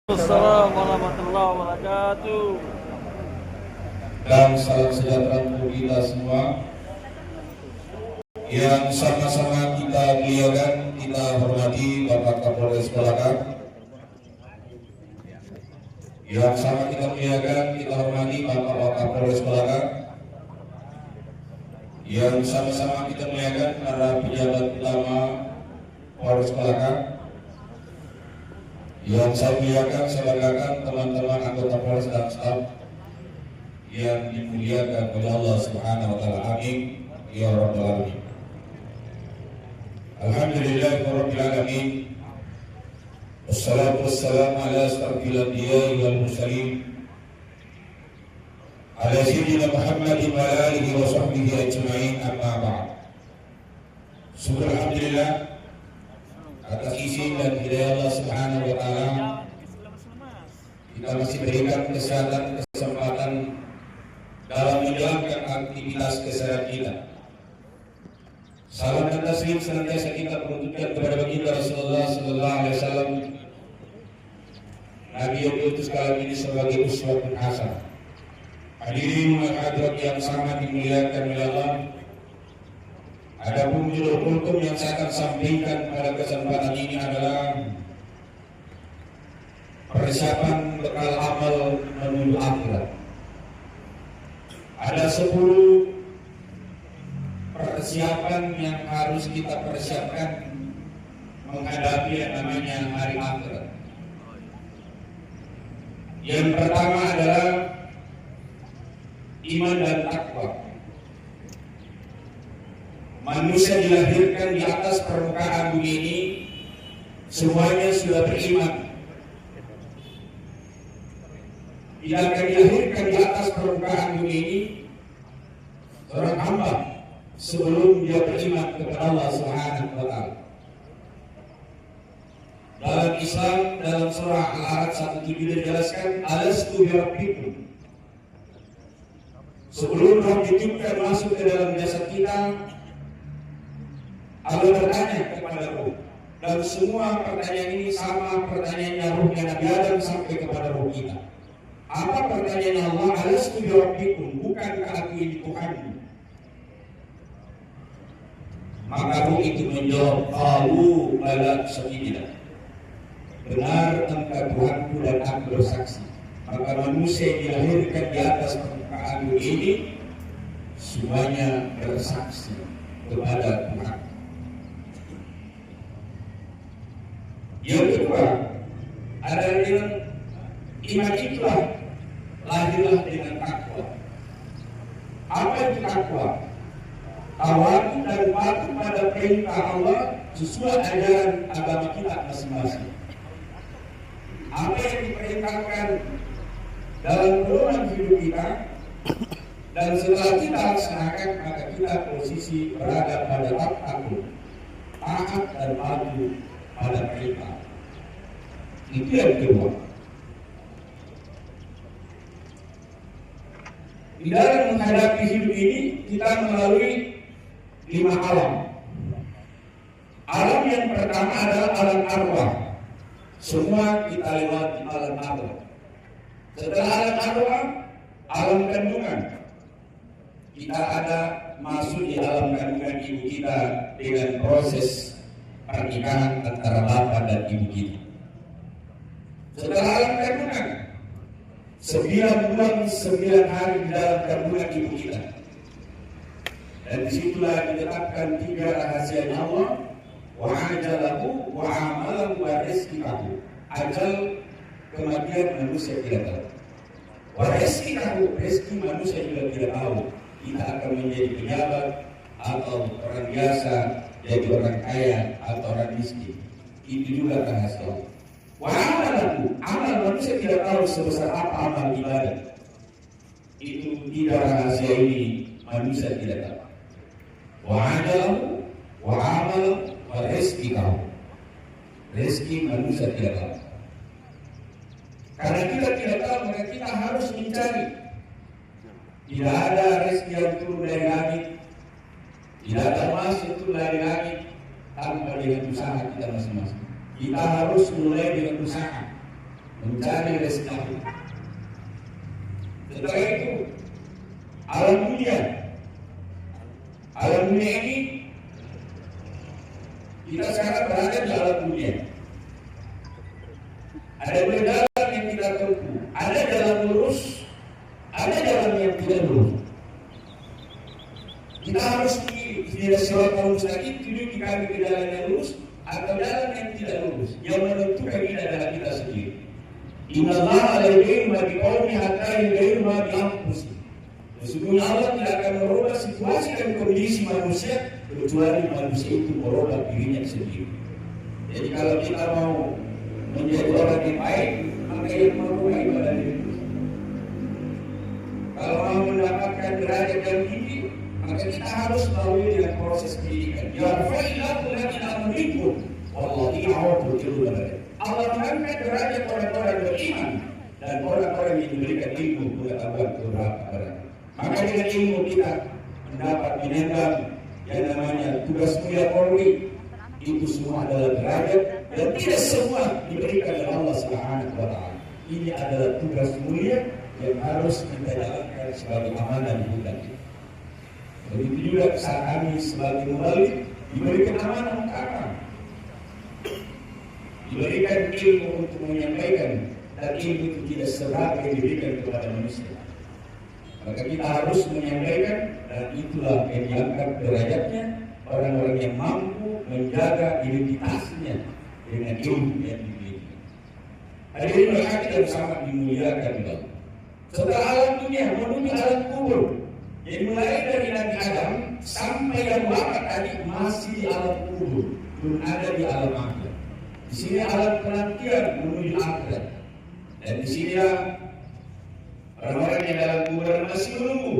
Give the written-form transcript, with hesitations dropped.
Assalamualaikum warahmatullahi wabarakatuh. Dan salam sejahtera untuk kita semua yang sama-sama kita muliakan, kita hormati Bapak Kapolres Kolaka, yang sama kita muliakan, kita hormati Bapak Kapolres Kolaka, yang sama-sama kita muliakan para pejabat utama Polres Kolaka, yang saya muliakan, saya banggakan teman-teman anggota Polres dan staf yang dimuliakan oleh Allah Subhanahu wa taala. Amin ya rabbal alamin. Alhamdulillahirabbil alamin. Wassalatu wassalamu ala asyrafil anbiya'i wal mursalin ala sayyidina Muhammadin wa ala alihi wa sahbihi ajma'in, amma ba'd. Alhamdulillah atas izin dan hidayah Allah Subhanahu wa taala, kita masih berikan kesempatan dalam menjalankan aktivitas keseharian kita. Salam dan taslim senantiasa kita peruntukkan kepada baginda Rasulullah sallallahu alaihi wasallam, Nabi yang diutus ke alam ini sebagai uswatun hasanah. Hadirin wa hadirat yang sangat dimuliakan oleh Allah, adapun judul kultum yang saya akan sampaikan pada kesempatan ini adalah persiapan bekal amal menuju akhirat. Ada 10 persiapan yang harus kita persiapkan menghadapi yang namanya hari akhirat. Yang pertama adalah iman dan takwa. Manusia dilahirkan di atas permukaan bumi ini, semuanya sudah beriman. Tidak akan dilahirkan di atas permukaan bumi ini seorang hamba sebelum dia beriman kepada Allah Subhanahu wa taala. Dalam Islam, dalam surah Al-A'raf 1:7 dijelaskan, alastu bi rabbikum. Sebelum roh ditiupkan masuk ke dalam jasad kita, Allah bertanya kepada roh, dan semua pertanyaan ini sama pertanyaannya rohnya Nabi Adam sampai kepada roh kita. Apa pertanyaan Allah? Alastu bi rabbikum, bukankah aku ini Tuhanmu? Maka roh itu menjawab, qalu bala shahidina. Benar engkau Tuhanku dan aku bersaksi. Maka manusia yang dilahirkan di atas permukaan bumi ini semuanya bersaksi kepada Tuhan. Yang kedua adalah dengan iman itulah lahirlah dengan takwa. Apa itu takwa? Tawadu dan patuh pada perintah Allah sesuai ajaran agama kita masing-masing. Apa yang diperintahkan dalam golongan hidup kita dan setelah kita laksanakan, maka kita posisi berada pada taat dan patuh pada perintah. Itu yang kedua. Di dalam menghadapi hidup ini kita melalui 5 alam. Alam yang pertama adalah alam arwah. Semua kita lewati alam arwah. Setelah alam arwah, alam kandungan. Kita ada masuk di alam kandungan ibu kita dengan proses pernikahan antara bapak dan ibu kita. Setelah alam kandungan, 9 bulan 9 hari di dalam kandungan ibu kita. Dan disitulah ditetapkan 3 rahasia Allah. Wa ajalahu wa amalahu wa rizqahu. Ajal kematian manusia tidak tahu. Wa rizqahu, rezeki manusia juga tidak tahu. Kita akan menjadi pejabat atau orang biasa, jadi orang kaya atau orang miskin. Itu juga rahasia Allah. Wa amalahu, amal manusia tidak tahu sebesar apa amal ibadah. Itu 3 rahasia ini manusia tidak tahu. Wa ajalahu wa amalahu wa rizqahu. Rezeki manusia tidak tahu. Karena kita tidak tahu, maka kita harus mencari. Tidak ada rezeki yang turun dari langit, tidak ada emas yang turun dari langit tanpa dengan usaha kita masing-masing. Kita harus mulai dengan usaha. mencari rezeki. Setelah itu alam dunia ini kita sekarang berada di alam dunia. Ada dua jalan yang kita tempuh, ada jalan lurus, ada jalan yang tidak lurus. Kita harus pilih siratal mustaqim, tuju kami ke jalan yang lurus atau jalan yang tidak lurus. Yang menentukan ini adalah kita sendiri. Innallaha la yughayyiru ma biqaumin hatta yughayyiru ma bi anfusihim. Sesungguhnya Allah tidak akan merubah situasi dan kondisi manusia kecuali manusia itu merubah dirinya sendiri. Jadi kalau kita mau menjadi orang yang baik, maka yang merubah itu adalah diri. Kalau mau mendapatkan derajat yang tinggi, maka kita harus melalui dengan proses pendidikan. Ya fa'ilatu lana minkum wallahi a'udzu billahi. Allah mengangkat derajat orang-orang beriman dan orang-orang yang diberikan ilmu pengetahuan kepada. Maka dengan ilmu kita mendapat menyandang yang namanya tugas mulia Polri. Itu semua adalah derajat dan tidak semua diberikan oleh Allah Subhanahu wa taala. Ini adalah tugas mulia yang harus kita jalankan sebagai amanah di hidup kita. Begitu juga saat kami sebagai mubalik diberikan amanah untuk apa? Diberikan ilmu untuk menyampaikan, dan ilmu itu tidak seberapa yang diberikan kepada manusia. Maka kita harus menyampaikan, dan itulah yang diangkat derajatnya orang-orang yang mampu menjaga identitasnya dengan ilmu yang dimiliki. Hadirin berkati dan sangat dimuliakan Allah. Setelah alam dunia menuju alam kubur. Jadi mulai dari Nabi Adam sampai yang wafat tadi masih di alam kubur, belum ada di alam akhirat. Di sini alam penantian menuju akhirat. Dan di sini orang-orang yang dalam kuburan masih menunggu